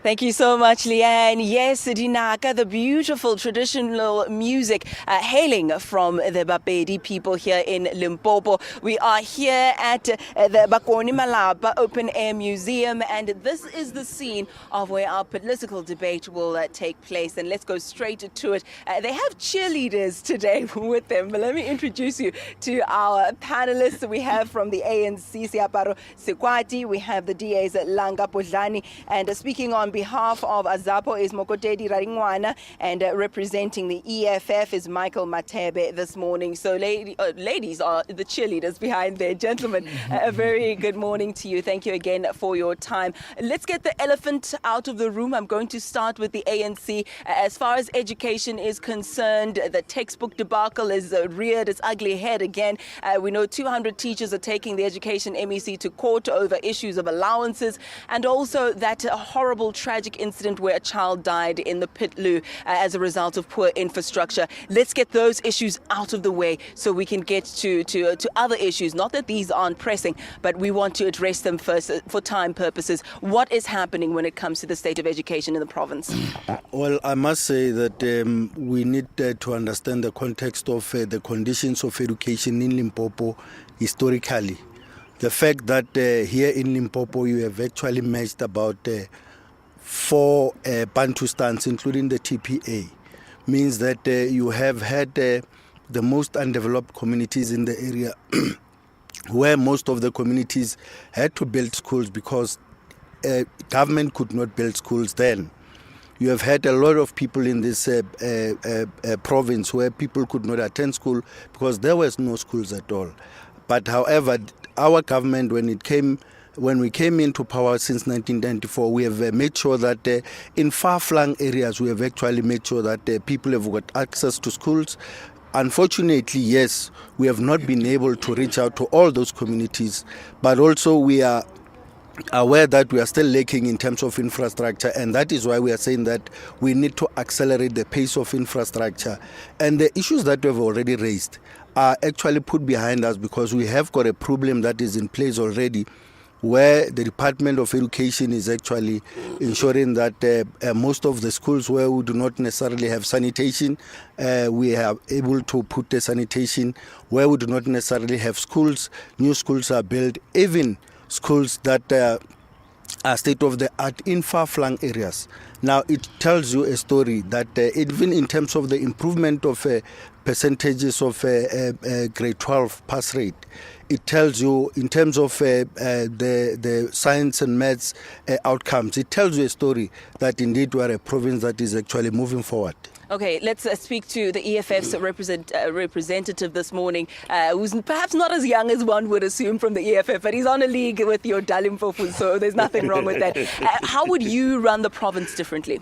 Thank you so much, Leanne. Yes, Dinaka, the beautiful traditional music hailing from the Bapedi people here in Limpopo. We are here at the Bakoni Malapa Open Air Museum, and this is the scene of where our political debate will take place. And let's go straight to it. They have cheerleaders today with them. But let me introduce you to our panelists. We have from the ANC, Siaparo Sekwati. We have the DAs Langa Podlani, and speaking on behalf of Azapo is Mokotedi Raringwana, and representing the EFF is Michael Matebe this morning. So ladies are the cheerleaders behind there. Gentlemen, a very good morning to you. Thank you again for your time. Let's get the elephant out of the room. I'm going to start with the ANC. As far as education is concerned, the textbook debacle is reared its ugly head again. We know 200 teachers are taking the education MEC to court over issues of allowances, and also that horrible tragic incident where a child died in the Pitlu as a result of poor infrastructure. Let's get those issues out of the way so we can get to other issues. Not that these aren't pressing, but we want to address them first for time purposes. What is happening when it comes to the state of education in the province? Well, I must say that we need to understand the context of the conditions of education in Limpopo historically. The fact that here in Limpopo you have actually matched about 4 Bantustans, including the TPA, means that you have had the most undeveloped communities in the area where most of the communities had to build schools because government could not build schools then. You have had a lot of people in this province where people could not attend school because there was no schools at all. But however, our government, when we came into power since 1994, we have made sure that in far-flung areas, we have actually made sure that people have got access to schools. Unfortunately, yes, we have not been able to reach out to all those communities, but also we are aware that we are still lacking in terms of infrastructure, and that is why we are saying that we need to accelerate the pace of infrastructure. And the issues that we have already raised are actually put behind us because we have got a problem that is in place already, where the Department of Education is actually ensuring that most of the schools where we do not necessarily have sanitation, we are able to put the sanitation. Where we do not necessarily have schools, new schools are built, even schools that are state-of-the-art in far-flung areas. Now, it tells you a story that even in terms of the improvement of percentages of grade 12 pass rate, it tells you in terms of the science and maths outcomes, it tells you a story that indeed we are a province that is actually moving forward. Okay, let's speak to the EFF's representative this morning, who's perhaps not as young as one would assume from the EFF, but he's on a league with your Limpopo, so there's nothing wrong with that. How would you run the province differently?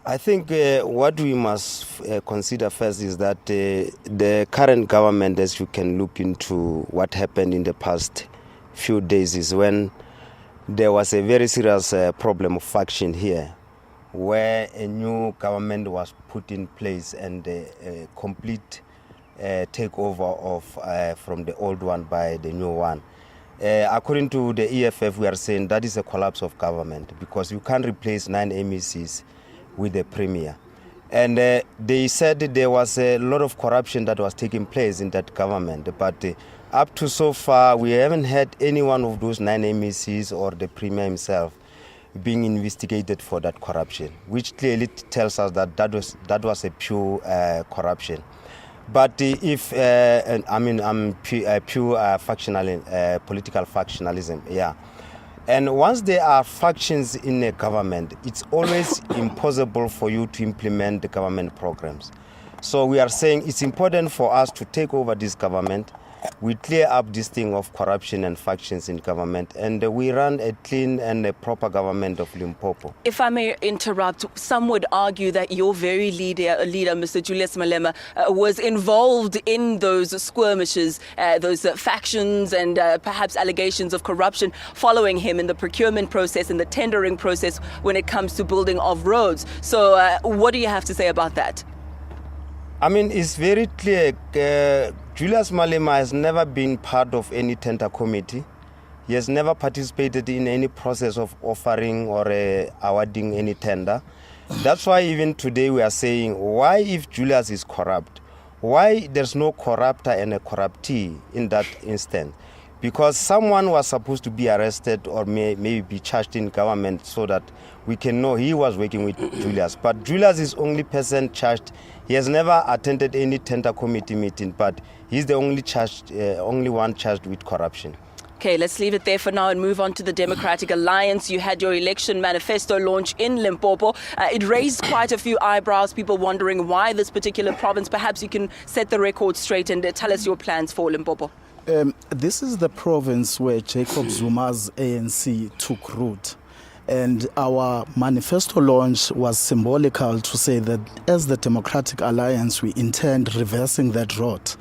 I think what we must consider first is that the current government, as you can look into what happened in the past few days, is when there was a very serious problem of faction here, where a new government was put in place and a complete takeover of from the old one by the new one. According to the EFF, we are saying that is a collapse of government because you can't replace 9 MECs with the premier. And they said there was a lot of corruption that was taking place in that government, but up to so far we haven't had any one of those 9 MECs or the premier himself being investigated for that corruption, which clearly tells us that that was a pure corruption. But if I'm pure factional political factionalism, yeah. And once there are factions in a government, it's always impossible for you to implement the government programs. So we are saying it's important for us to take over this government. We clear up this thing of corruption and factions in government, and we run a clean and a proper government of Limpopo. If I may interrupt, some would argue that your very leader, Mr. Julius Malema, was involved in those skirmishes, those factions and perhaps allegations of corruption following him in the procurement process and the tendering process when it comes to building of roads. So what do you have to say about that? I mean, it's very clear. Julius Malema has never been part of any tender committee. He has never participated in any process of offering or awarding any tender. That's why even today we are saying, why if Julius is corrupt, why there's no corrupter and a corruptee in that instance? Because someone was supposed to be arrested or maybe be charged in government so that we can know he was working with Julius. But Julius is only person charged. He has never attended any tender committee meeting, but he's the only one charged with corruption. Okay, let's leave it there for now and move on to the Democratic Alliance. You had your election manifesto launch in Limpopo. It raised quite a few eyebrows, people wondering why this particular province. Perhaps you can set the record straight and tell us your plans for Limpopo. This is the province where Jacob Zuma's ANC took root. And our manifesto launch was symbolical to say that as the Democratic Alliance, we intend reversing that road.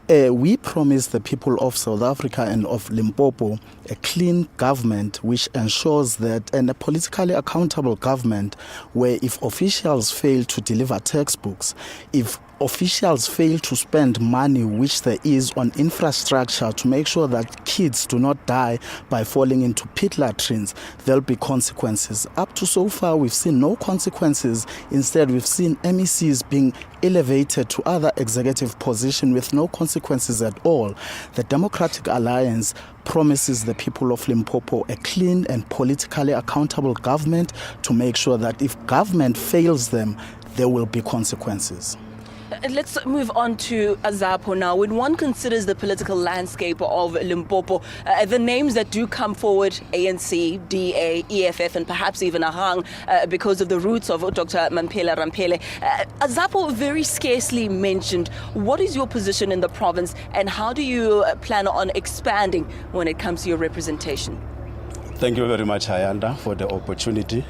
We promise the people of South Africa and of Limpopo a clean government which ensures that, and a politically accountable government where if officials fail to deliver textbooks, if officials fail to spend money which there is on infrastructure to make sure that kids do not die by falling into pit latrines, there'll be consequences. Up to so far, we've seen no consequences. Instead, we've seen MECs being elevated to other executive positions with no consequences at all. The Democratic Alliance promises the people of Limpopo a clean and politically accountable government to make sure that if government fails them, there will be consequences. Let's move on to Azapo now. When one considers the political landscape of Limpopo, the names that do come forward, ANC, DA, EFF, and perhaps even Ahang, because of the roots of Dr. Mampela Rampele, Azapo very scarcely mentioned. What is your position in the province, and how do you plan on expanding when it comes to your representation? Thank you very much, Hayanda, for the opportunity.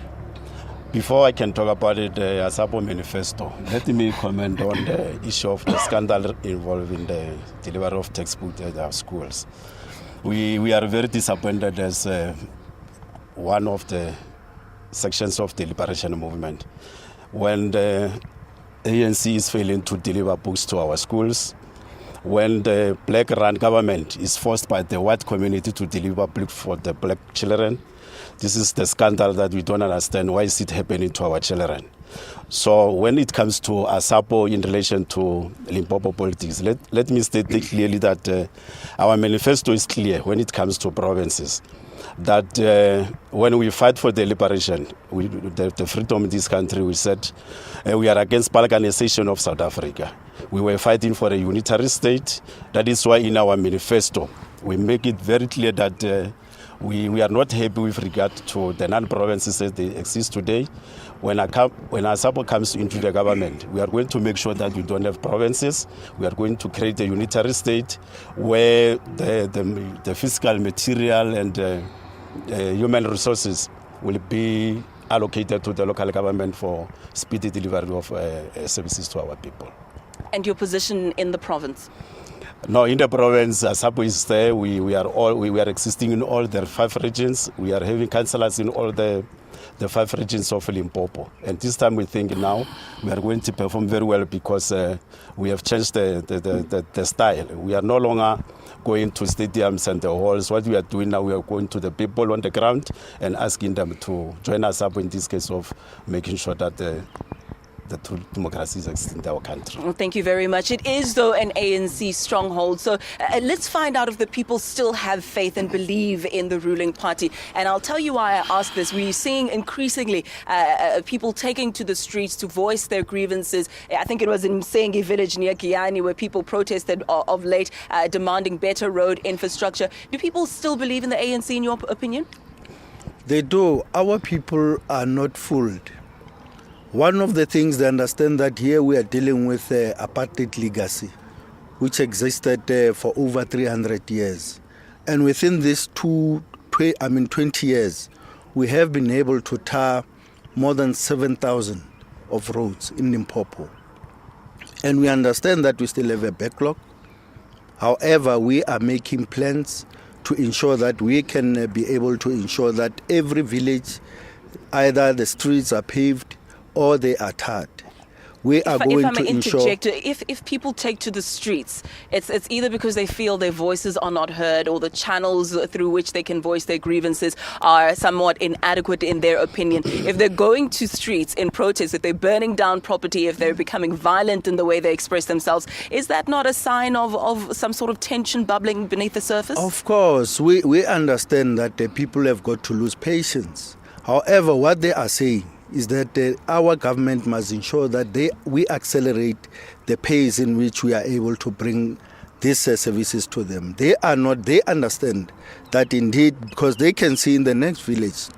Before I can talk about it, the Azapo manifesto, let me comment on the issue of the scandal involving the delivery of textbooks at our schools. We are very disappointed as one of the sections of the liberation movement when the ANC is failing to deliver books to our schools, when the black-run government is forced by the white community to deliver books for the black children. This is the scandal that we don't understand. Why is it happening to our children? So when it comes to Azapo in relation to Limpopo politics, let me state clearly that our manifesto is clear when it comes to provinces. That when we fight for the liberation, the freedom in this country, we said we are against balkanization of South Africa. We were fighting for a unitary state. That is why in our manifesto, we make it very clear that we are not happy with regard to the non-provinces as they exist today. When Azapo comes into the government, we are going to make sure that we don't have provinces. We are going to create a unitary state where the physical, material, and human resources will be allocated to the local government for speedy delivery of services to our people. And your position in the province? No, in the province, Azapo is there. We are existing in all the 5 regions. We are having councillors in all the 5 regions of Limpopo. And this time we think now we are going to perform very well because we have changed the style. We are no longer going to stadiums and the halls. What we are doing now, we are going to the people on the ground and asking them to join us up in this case of making sure that the true democracy exists in our country. Well, thank you very much. It is, though, an ANC stronghold. So let's find out if the people still have faith and believe in the ruling party. And I'll tell you why I ask this. We're seeing increasingly people taking to the streets to voice their grievances. I think it was in Msengi village near Giyani where people protested of late, demanding better road infrastructure. Do people still believe in the ANC, in your opinion? They do. Our people are not fooled. One of the things they understand that here we are dealing with apartheid legacy, which existed for over 300 years. And within these 20 years, we have been able to tar more than 7,000 of roads in Limpopo. And we understand that we still have a backlog. However, we are making plans to ensure that we can be able to ensure that every village, either the streets are paved or they are tarred. we are going if I to may ensure. interject, if people take to the streets, it's either because they feel their voices are not heard or the channels through which they can voice their grievances are somewhat inadequate in their opinion. If they're going to streets in protest, if they're burning down property, if they're becoming violent in the way they express themselves, is that not a sign of some sort of tension bubbling beneath the surface? Of course, we understand that the people have got to lose patience. However, what they are saying is that our government must ensure that we accelerate the pace in which we are able to bring these services to them. They understand that indeed, because they can see in the next village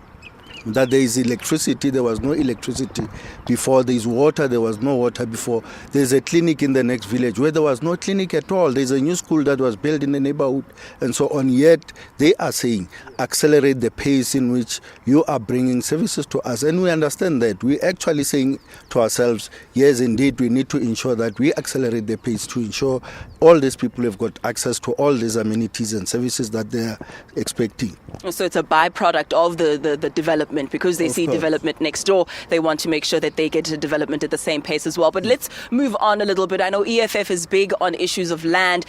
that there is electricity, there was no electricity before, there is water, there was no water before, there's a clinic in the next village where there was no clinic at all, there's a new school that was built in the neighborhood and so on. Yet they are saying accelerate the pace in which you are bringing services to us, and we understand that. We're actually saying to ourselves, yes indeed, we need to ensure that we accelerate the pace to ensure all these people have got access to all these amenities and services that they are expecting. So it's a byproduct of the development, because they see development next door. They want to make sure that they get a development at the same pace as well. But let's move on a little bit. I know EFF is big on issues of land.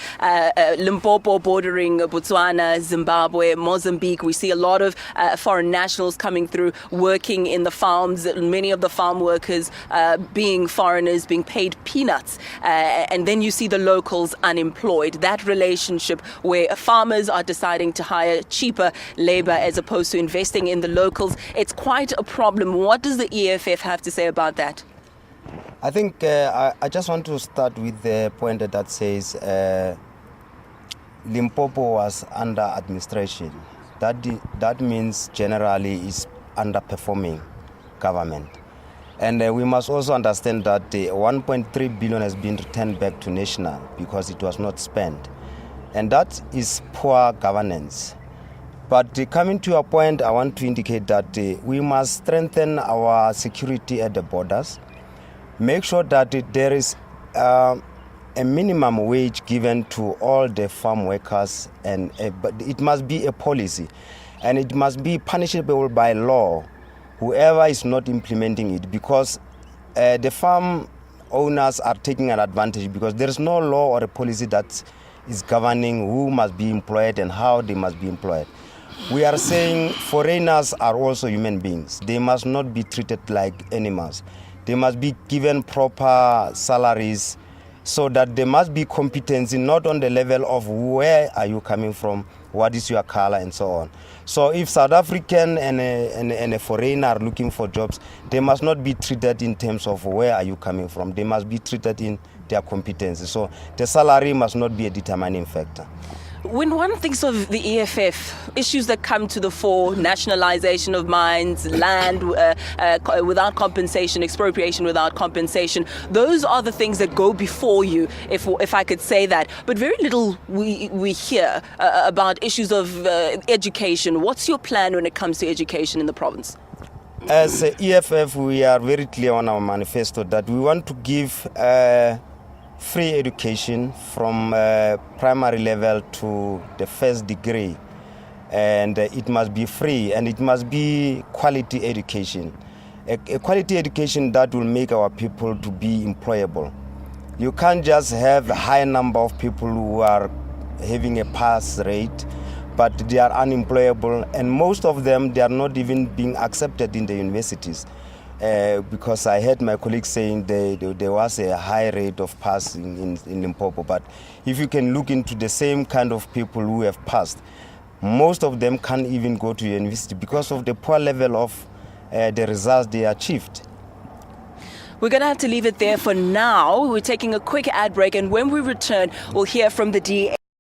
Limpopo bordering Botswana, Zimbabwe, Mozambique. We see a lot of foreign nationals coming through, working in the farms. Many of the farm workers being foreigners, being paid peanuts. And then you see the locals unemployed. That relationship where farmers are deciding to hire cheaper labor as opposed to investing in the locals, it's quite a problem. What does the EFF have to say about that? I think I just want to start with the point that says Limpopo was under administration. That means generally is underperforming government. And we must also understand that 1.3 billion has been returned back to national because it was not spent. And that is poor governance. But coming to your point, I want to indicate that we must strengthen our security at the borders, make sure that there is a minimum wage given to all the farm workers, but it must be a policy, and it must be punishable by law, whoever is not implementing it, because the farm owners are taking an advantage because there is no law or a policy that is governing who must be employed and how they must be employed. We are saying foreigners are also human beings. They must not be treated like animals. They must be given proper salaries so that there must be competency, not on the level of where are you coming from, what is your color, and so on. So if South African and a foreigner are looking for jobs, they must not be treated in terms of where are you coming from. They must be treated in their competency. So the salary must not be a determining factor. When one thinks of the EFF, issues that come to the fore, nationalization of mines, land without compensation, expropriation without compensation, those are the things that go before you, if I could say that. But very little we hear about issues of education. What's your plan when it comes to education in the province? As EFF, we are very clear on our manifesto that we want to give free education from primary level to the first degree, and it must be free and it must be quality education, a quality education that will make our people to be employable. You can't just have a high number of people who are having a pass rate but they are unemployable, and most of them, they are not even being accepted in the universities. Because I heard my colleagues saying there was a high rate of passing in Limpopo. But if you can look into the same kind of people who have passed, most of them can't even go to university because of the poor level of the results they achieved. We're going to have to leave it there for now. We're taking a quick ad break, and when we return, we'll hear from the DA.